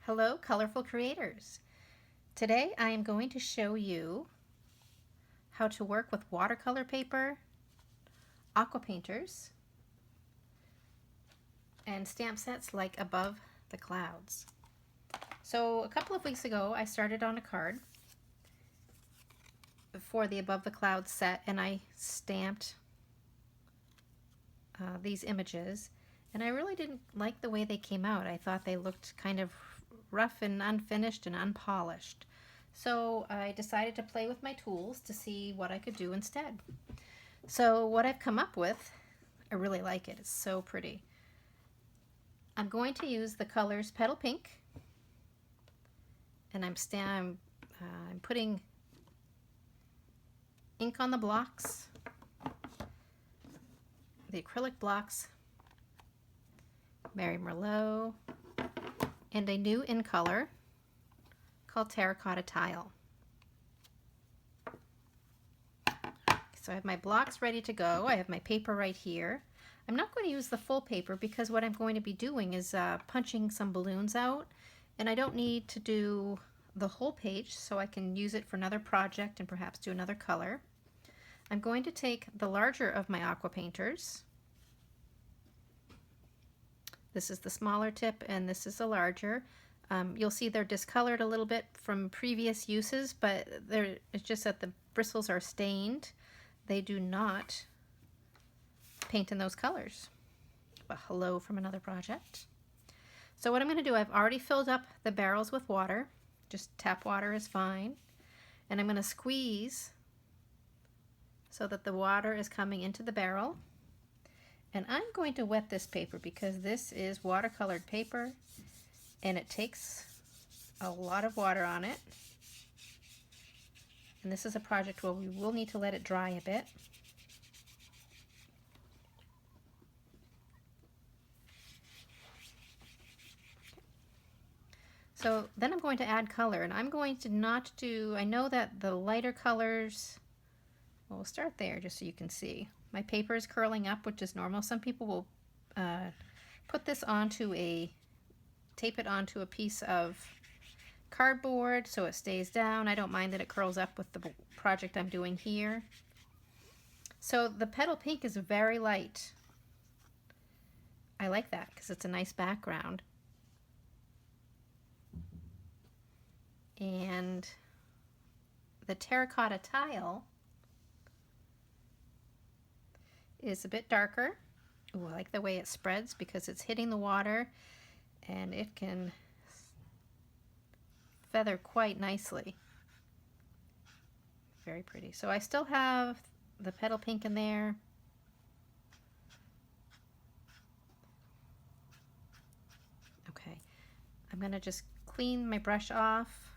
Hello, colorful creators. Today I am going to show you how to work with watercolor paper, aqua painters, and stamp sets like Above the Clouds. So a couple of weeks ago I started on a card for the Above the Clouds set, and I stamped these images, and I really didn't like the way they came out. I thought they looked kind of rough and unfinished and unpolished. So I decided to play with my tools to see what I could do instead. So what I've come up with, I really like it. It's so pretty. I'm going to use the colors Petal Pink, and I'm putting ink on the blocks, the acrylic blocks, Mary Merlot, and a new in color called Terracotta Tile. So I have my blocks ready to go. I have my paper right here. I'm not going to use the full paper because what I'm going to be doing is punching some balloons out, and I don't need to do the whole page, so I can use it for another project and perhaps do another color. I'm going to take the larger of my aqua painters. This is the smaller tip and this is the larger. You'll see they're discolored a little bit from previous uses, but it's just that the bristles are stained. They do not paint in those colors. But hello from another project. So what I'm going to do, I've already filled up the barrels with water. Just tap water is fine. And I'm going to squeeze so that the water is coming into the barrel. And I'm going to wet this paper because this is watercolored paper and it takes a lot of water on it. And this is a project where we will need to let it dry a bit. So then I'm going to add color, and I'm going to not do, I know that the lighter colors, well, we'll start there just so you can see. My paper is curling up, which is normal. Some people will put this tape it onto a piece of cardboard so it stays down. I don't mind that it curls up with the project I'm doing here. So the Petal Pink is very light. I like that because it's a nice background. And the Terracotta Tile is a bit darker. Ooh, I like the way it spreads because it's hitting the water and it can feather quite nicely. Very pretty. So I still have the Petal Pink in there. Okay, I'm going to just clean my brush off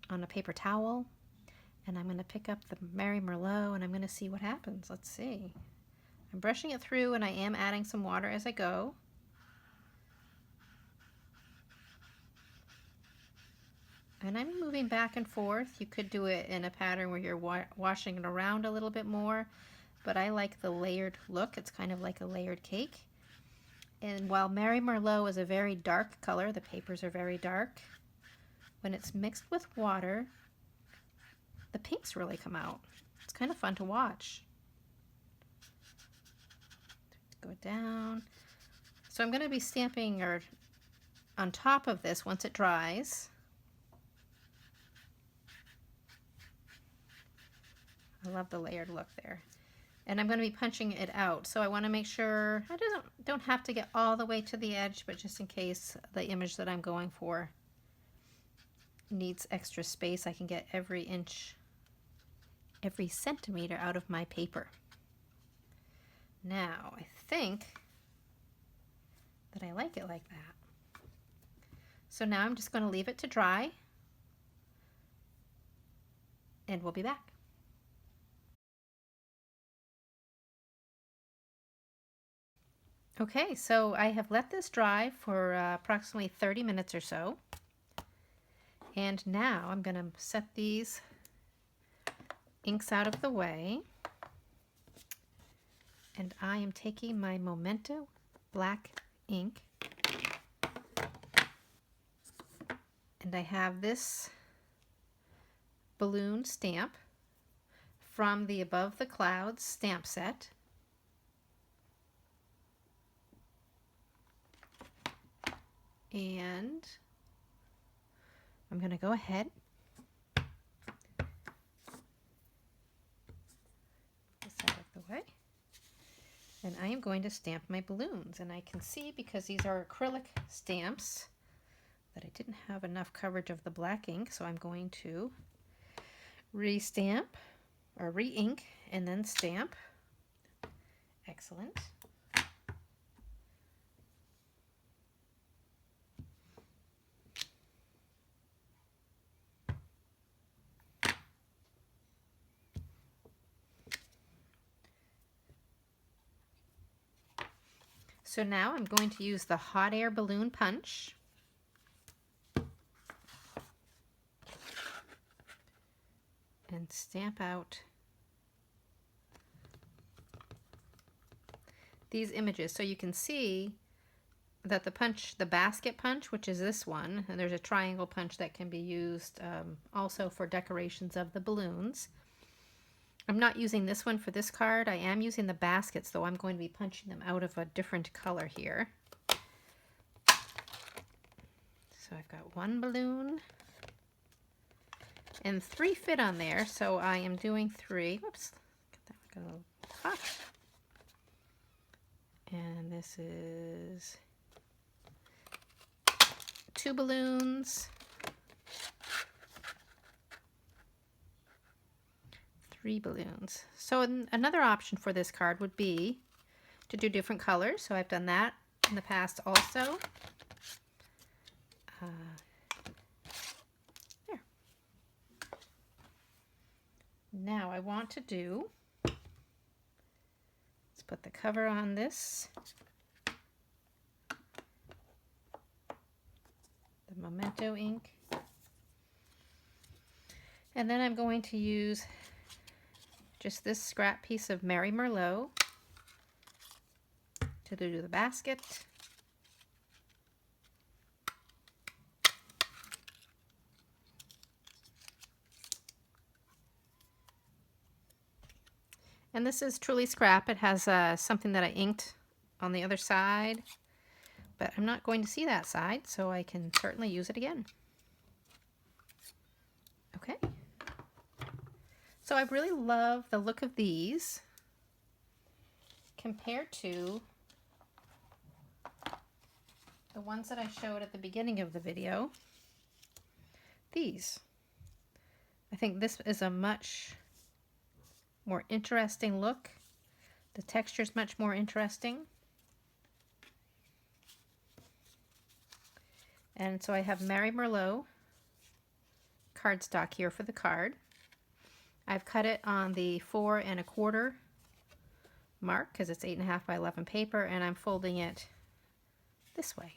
on a paper towel, and I'm going to pick up the Mary Merlot and I'm going to see what happens. Let's see. I'm brushing it through and I am adding some water as I go. And I'm moving back and forth. You could do it in a pattern where you're washing it around a little bit more, but I like the layered look. It's kind of like a layered cake. And while Mary Merlot is a very dark color, the papers are very dark, when it's mixed with water, the pinks really come out. It's kind of fun to watch. Go down. So I'm going to be stamping on top of this once it dries. I love the layered look there. And I'm going to be punching it out. So I want to make sure I don't have to get all the way to the edge, but just in case the image that I'm going for needs extra space, I can get every inch, every centimeter out of my paper. Now, I think that I like it like that. So now I'm just going to leave it to dry, and we'll be back. Okay, so I have let this dry for approximately 30 minutes or so. And now I'm going to set these inks out of the way. And I am taking my Memento black ink And I have this balloon stamp from the Above the Clouds stamp set. And I'm going to go ahead, this out of the way, and I am going to stamp my balloons. And I can see, because these are acrylic stamps, that I didn't have enough coverage of the black ink, so I'm going to re-stamp or re-ink and then stamp. Excellent. So now I'm going to use the hot air balloon punch. And stamp out these images. So you can see that the punch, the basket punch, which is this one, and there's a triangle punch that can be used also for decorations of the balloons. I'm not using this one for this card. I am using the baskets, though I'm going to be punching them out of a different color here. So I've got one balloon, and 3 fit on there, so I am doing 3. Whoops, get that one a little hot. And this is 2 balloons, 3 balloons. So another option for this card would be to do different colors. So I've done that in the past also. There. Now I want to do, let's put the cover on this. The Memento ink. And then I'm going to use just this scrap piece of Mary Merlot to do the basket. And this is truly scrap. It has something that I inked on the other side, but I'm not going to see that side, so I can certainly use it again. Okay. So I really love the look of these compared to the ones that I showed at the beginning of the video. These. I think this is a much more interesting look. The texture is much more interesting. And so I have Mary Merlot cardstock here for the card. I've cut it on the 4 1/4 mark because it's 8.5 by 11 paper, and I'm folding it this way.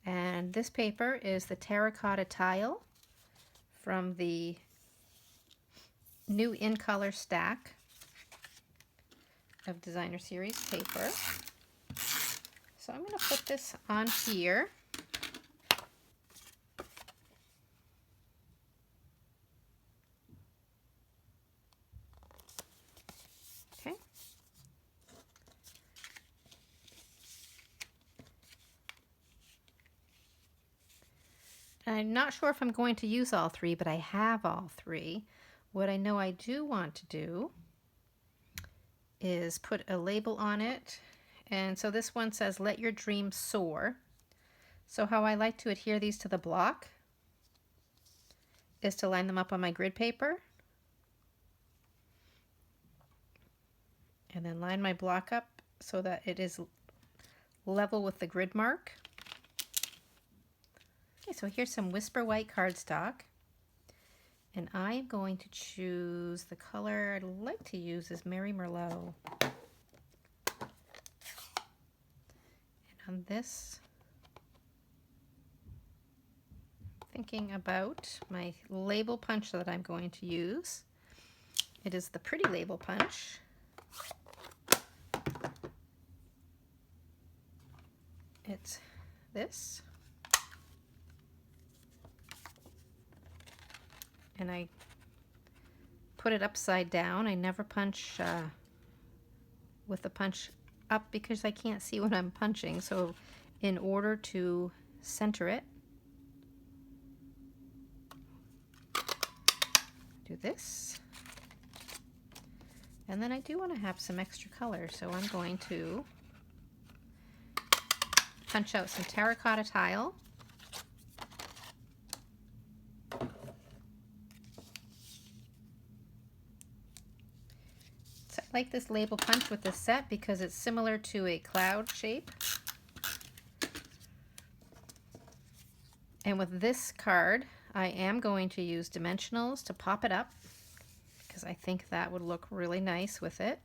And this paper is the terracotta tile from the new In Color stack of Designer Series paper. So I'm going to put this on here. Okay. I'm not sure if I'm going to use all 3, but I have all 3. What I know I do want to do is put a label on it. And so this one says, "Let your dreams soar." So how I like to adhere these to the block is to line them up on my grid paper. And then line my block up so that it is level with the grid mark. Okay, so here's some Whisper White cardstock. And I'm going to choose the color I'd like to use is Mary Merlot. And on this, I'm thinking about my label punch that I'm going to use. It is the Pretty Label Punch. It's this. and I put it upside down. I never punch with the punch up because I can't see what I'm punching. So in order to center it, do this. And then I do want to have some extra color, so I'm going to punch out some terracotta tile. So I like this label punch with this set because it's similar to a cloud shape. And with this card, I am going to use dimensionals to pop it up because I think that would look really nice with it.